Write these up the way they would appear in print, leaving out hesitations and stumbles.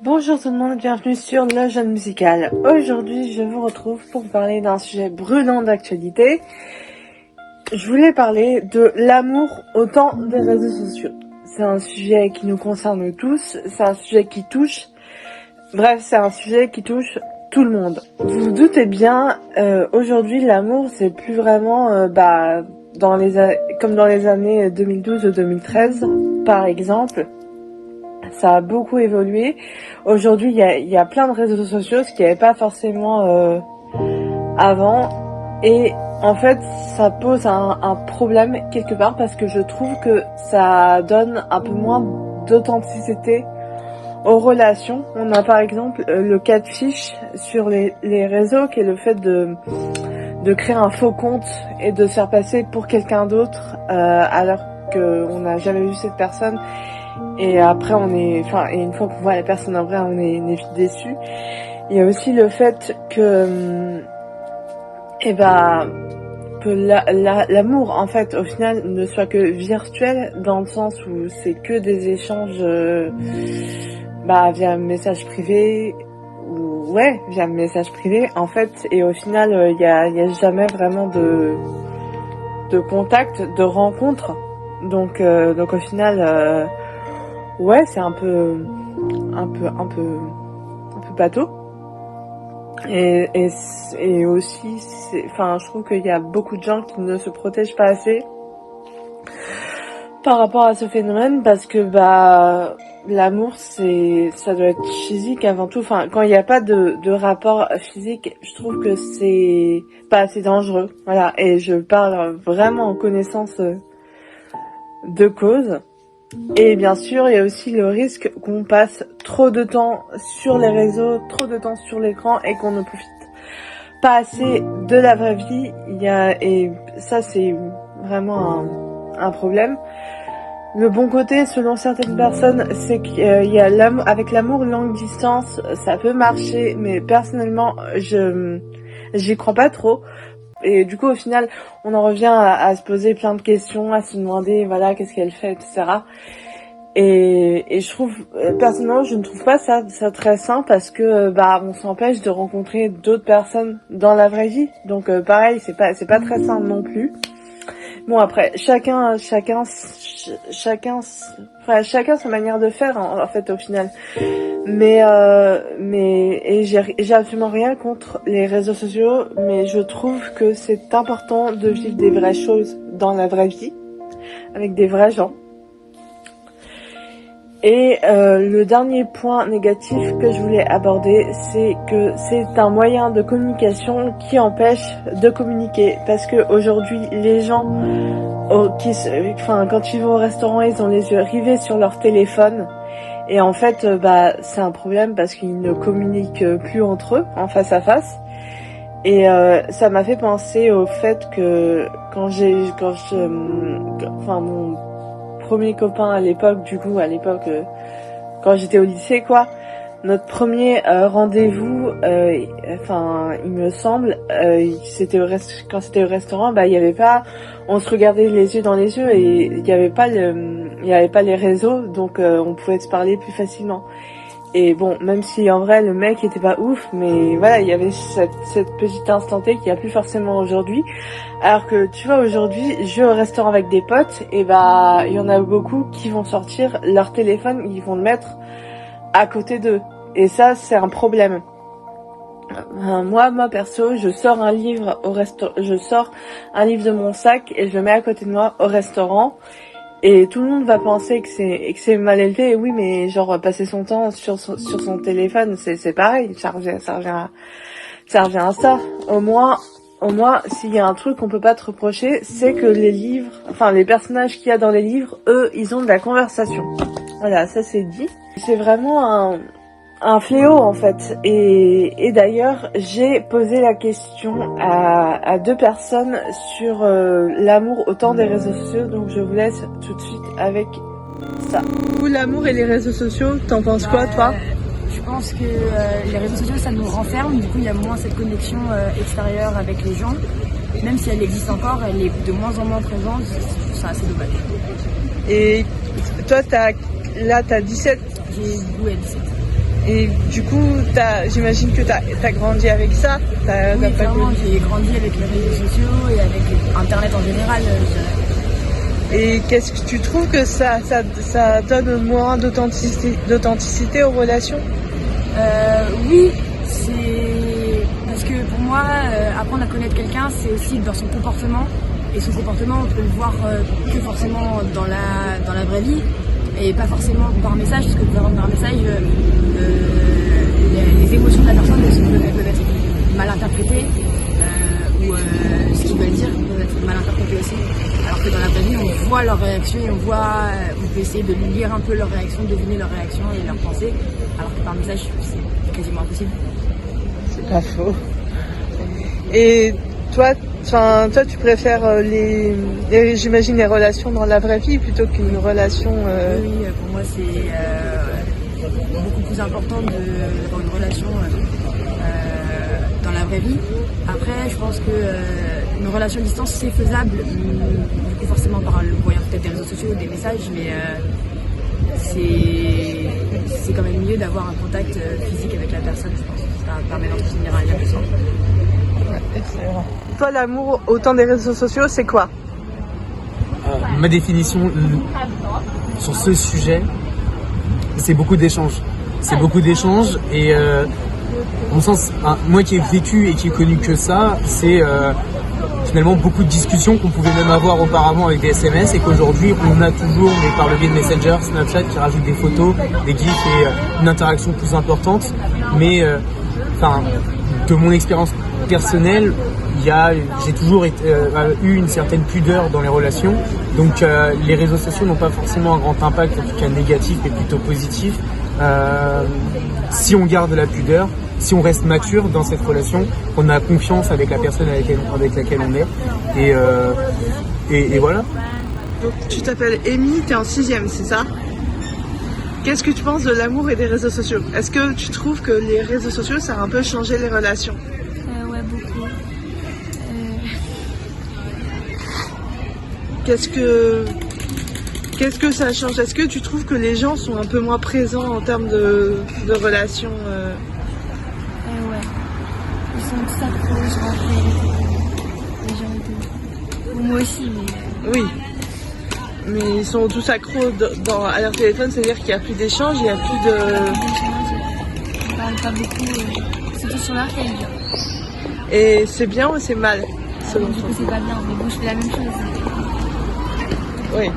Bonjour tout le monde, bienvenue sur Le Jeune Musical. Aujourd'hui, je vous retrouve pour parler d'un sujet brûlant d'actualité. Je voulais parler de l'amour au temps des réseaux sociaux. C'est un sujet qui nous concerne tous, c'est un sujet qui touche... Bref, c'est un sujet qui touche tout le monde. Vous vous doutez bien, aujourd'hui, l'amour, c'est plus vraiment... comme dans les années 2012 ou 2013, par exemple. Ça a beaucoup évolué. Aujourd'hui, il y a plein de réseaux sociaux, ce qu'il n'y avait pas forcément avant. Et en fait, ça pose un problème quelque part parce que je trouve que ça donne un peu moins d'authenticité aux relations. On a par exemple le catfish sur les réseaux, qui est le fait de créer un faux compte et de se faire passer pour quelqu'un d'autre alors qu'on n'a jamais vu cette personne. Et après et une fois qu'on voit la personne en vrai, on est vite déçu. Il y a aussi le fait que l'amour en fait au final ne soit que virtuel, dans le sens où c'est que des échanges via message privé via message privé en fait, et au final il y a jamais vraiment de contact, de rencontre. Donc au final c'est un peu bateau. Et aussi, je trouve qu'il y a beaucoup de gens qui ne se protègent pas assez par rapport à ce phénomène, parce que l'amour, ça doit être physique avant tout. Quand il n'y a pas de rapport physique, je trouve que c'est pas assez dangereux. Voilà, et je parle vraiment en connaissance de cause. Et bien sûr, il y a aussi le risque qu'on passe trop de temps sur les réseaux, trop de temps sur l'écran, et qu'on ne profite pas assez de la vraie vie. Et ça, c'est vraiment un problème. Le bon côté, selon certaines personnes, c'est qu'il y a l'amour, avec l'amour longue distance, ça peut marcher, mais personnellement, j'y crois pas trop. Et du coup, au final, on en revient à se poser plein de questions, à se demander, qu'est-ce qu'elle fait, etc. Et je trouve, personnellement, je ne trouve pas ça très sain, parce que, on s'empêche de rencontrer d'autres personnes dans la vraie vie. Donc, pareil, c'est pas très sain non plus. Bon, après, chacun sa manière de faire, en fait, au final. Mais j'ai absolument rien contre les réseaux sociaux, mais je trouve que c'est important de vivre des vraies choses dans la vraie vie, avec des vrais gens. Et le dernier point négatif que je voulais aborder, c'est que c'est un moyen de communication qui empêche de communiquer, parce que aujourd'hui, les gens quand ils vont au restaurant, ils ont les yeux rivés sur leur téléphone. Et en fait, c'est un problème, parce qu'ils ne communiquent plus entre eux, en face à face. Et ça m'a fait penser au fait que mon premier copain à l'époque, quand j'étais au lycée, notre premier rendez-vous, il me semble, quand c'était au restaurant, il y avait pas, on se regardait les yeux dans les yeux, et il y avait pas les réseaux, donc on pouvait se parler plus facilement. Et bon, même si en vrai le mec était pas ouf, mais voilà, il y avait cette petite instant T qu'il y a plus forcément aujourd'hui. Alors que tu vois, aujourd'hui, je vais au restaurant avec des potes, et il y en a beaucoup qui vont sortir leur téléphone, ils vont le mettre à côté d'eux. Et ça, c'est un problème. Moi perso, je sors un livre de mon sac et je le mets à côté de moi au restaurant. Et tout le monde va penser que c'est mal élevé. Et oui, mais genre passer son temps sur son téléphone, c'est pareil. Ça revient à ça. Au moins, s'il y a un truc qu'on peut pas te reprocher, c'est que les personnages qu'il y a dans les livres, eux, ils ont de la conversation. Voilà, ça c'est dit. C'est vraiment un fléau en fait. Et d'ailleurs, j'ai posé la question à deux personnes sur l'amour au temps des réseaux sociaux, donc je vous laisse tout de suite avec ça. L'amour et les réseaux sociaux, t'en penses quoi toi ? Je pense que les réseaux sociaux, ça nous renferme, du coup il y a moins cette connexion extérieure avec les gens. Même si elle existe encore, elle est de moins en moins présente, c'est assez dommage. Et toi, t'as 17 ? J'ai 17. Et du coup, j'imagine que t'as grandi avec ça. Oui, clairement, j'ai grandi avec les réseaux sociaux et avec Internet en général, je dirais. Et qu'est-ce que tu trouves que ça donne moins d'authenticité aux relations? Oui, c'est parce que pour moi, apprendre à connaître quelqu'un, c'est aussi dans son comportement. Et son comportement, on peut le voir que forcément dans la vraie vie et pas forcément par message, parce que par message, les émotions de la personne elles peuvent être mal interprétées ou ce qu'ils veulent dire peut être mal interprété aussi. Alors que dans la vraie vie, on voit leurs réactions, on peut essayer de lire un peu leurs réactions, deviner leurs réactions et leurs pensées, alors que par message, c'est quasiment impossible. C'est pas faux. Et toi, tu préfères j'imagine les relations dans la vraie vie plutôt qu'une relation. Oui, pour moi c'est beaucoup plus important d'avoir une relation dans la vraie vie. Après, je pense que une relation à distance c'est faisable, du coup forcément par le moyen peut-être des réseaux sociaux, des messages, mais c'est quand même mieux d'avoir un contact physique avec la personne, je pense. Ça permet d'entretenir un lien plus fort. Toi, l'amour au temps des réseaux sociaux, c'est quoi? Ma définition sur ce sujet, c'est beaucoup d'échanges. C'est beaucoup d'échanges et en sens, moi qui ai vécu et qui ai connu que ça, c'est finalement beaucoup de discussions qu'on pouvait même avoir auparavant avec des SMS et qu'aujourd'hui on a toujours, mais par le biais de Messenger, Snapchat qui rajoute des photos, des gifs et une interaction plus importante. Mais de mon expérience personnelle, j'ai toujours eu une certaine pudeur dans les relations, donc les réseaux sociaux n'ont pas forcément un grand impact, en tout cas négatif, mais plutôt positif. Si on garde la pudeur, si on reste mature dans cette relation, on a confiance avec la personne avec laquelle on est, et voilà. Donc, tu t'appelles Amy, t'es en 6e, c'est ça? Qu'est-ce que tu penses de l'amour et des réseaux sociaux? Est-ce que tu trouves que les réseaux sociaux, ça a un peu changé les relations? Ouais, beaucoup. Qu'est-ce que ça change? Est-ce que tu trouves que les gens sont un peu moins présents en termes de relations Ouais. Ils sont tous accros, je rentre les gens et tout. Moi aussi, mais... Oui. Mais ils sont tous accros à leur téléphone, c'est-à-dire qu'il n'y a plus d'échange, il n'y a plus de... On parle pas beaucoup, c'est tout sur leur tel. Et c'est bien ou c'est mal selon Du coup, c'est pas bien, mais bon, je fais la même chose. Oui,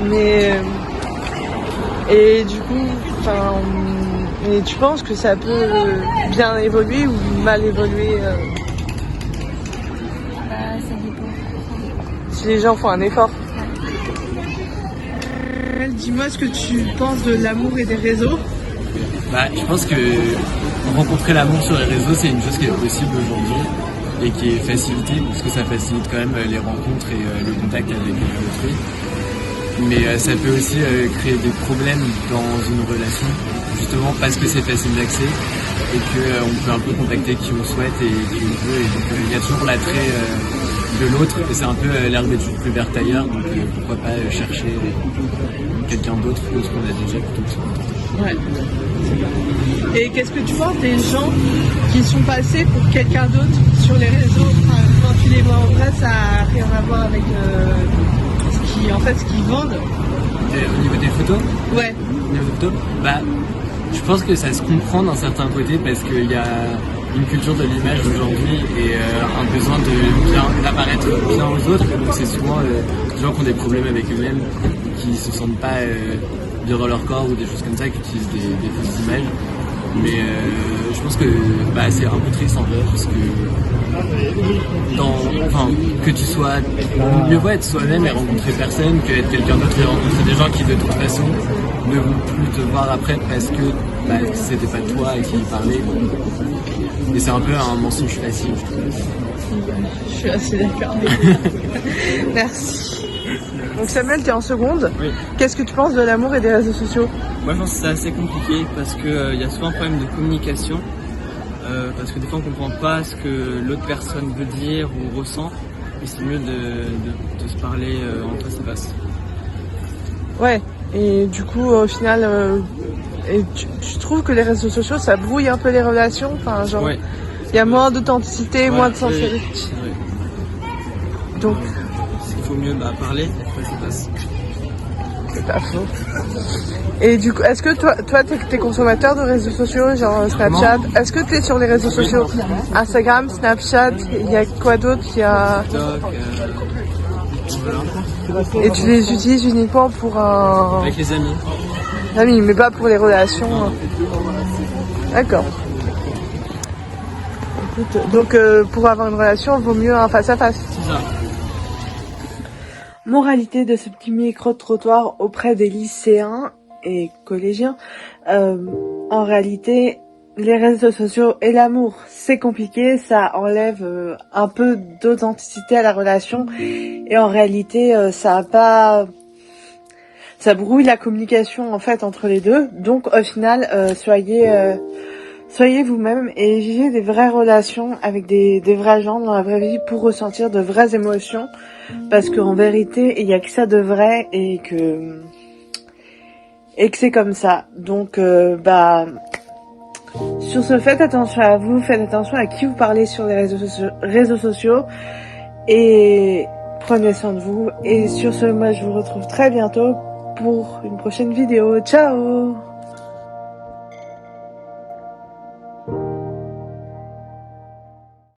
mais... Et du coup, et tu penses que ça peut bien évoluer ou mal évoluer Ça dépend. si les gens font un effort? Dis-moi ce que tu penses de l'amour et des réseaux. Je pense que rencontrer l'amour sur les réseaux, c'est une chose qui est possible aujourd'hui et qui est facilitée, parce que ça facilite quand même les rencontres et le contact avec autrui. Mais ça peut aussi créer des problèmes dans une relation, justement parce que c'est facile d'accès et qu'on peut un peu contacter qui on souhaite et qui on veut. Et donc il y a toujours l'attrait de l'autre, et c'est un peu l'herbe est plus verte ailleurs, donc pourquoi pas chercher quelqu'un d'autre que ce qu'on a déjà plutôt que ça. Ouais. Et qu'est-ce que tu penses des gens qui sont passés pour quelqu'un d'autre sur les réseaux? Quand tu les vois en vrai, ça n'a rien à voir avec ce qu'ils vendent. Au niveau des photos? Ouais. Au niveau des photos, je pense que ça se comprend d'un certain côté parce qu'il y a une culture de l'image aujourd'hui et un besoin d'apparaître bien aux autres. Donc c'est souvent des gens qui ont des problèmes avec eux-mêmes, qui se sentent pas bien dans leur corps ou des choses comme ça, qui utilisent des fausses images. Mais je pense que c'est un peu triste en vrai, parce que que tu sois, mieux vaut être soi-même et rencontrer personne que être quelqu'un d'autre et rencontrer des gens qui de toute façon ne vont plus te voir après parce que c'était pas toi à qui ils parlaient. Et c'est un peu un mensonge facile, je trouve. Je suis assez d'accord. Merci. Donc Samuel, tu es en seconde. Oui. Qu'est-ce que tu penses de l'amour et des réseaux sociaux? Moi je pense que c'est assez compliqué parce qu'il y a souvent un problème de communication. Parce que des fois on comprend pas ce que l'autre personne veut dire ou ressent. Et c'est mieux de se parler en face à face. Ouais. Et du coup, au final, Et tu trouves que les réseaux sociaux, ça brouille un peu les relations? Enfin, genre, Ouais. il y a moins d'authenticité, moins de sincérité. Ouais. Donc, Il faut mieux parler, et après ça passe. c'est pas faux. Et du coup, est-ce que toi, t'es consommateur de réseaux sociaux, genre Snapchat? Est-ce que t'es sur les réseaux sociaux? Instagram, Snapchat, il y a quoi d'autre? Il y a... TikTok, voilà. Et tu les utilises uniquement pour un... Avec les amis. ami, mais pas pour les relations. D'accord. Écoute, donc pour avoir une relation, il vaut mieux un face-à-face. C'est ça. Moralité de ce petit micro-trottoir auprès des lycéens et collégiens. En réalité, les réseaux sociaux et l'amour, c'est compliqué, ça enlève un peu d'authenticité à la relation. Et en réalité, ça brouille la communication en fait entre les deux. Donc au final, soyez vous-même et vivez des vraies relations avec des vrais gens dans la vraie vie pour ressentir de vraies émotions. Parce qu'en vérité, il y a que ça de vrai et que c'est comme ça. Donc sur ce, faites attention à vous, faites attention à qui vous parlez sur les réseaux sociaux et prenez soin de vous. Et sur ce, moi je vous retrouve très bientôt pour une prochaine vidéo. Ciao!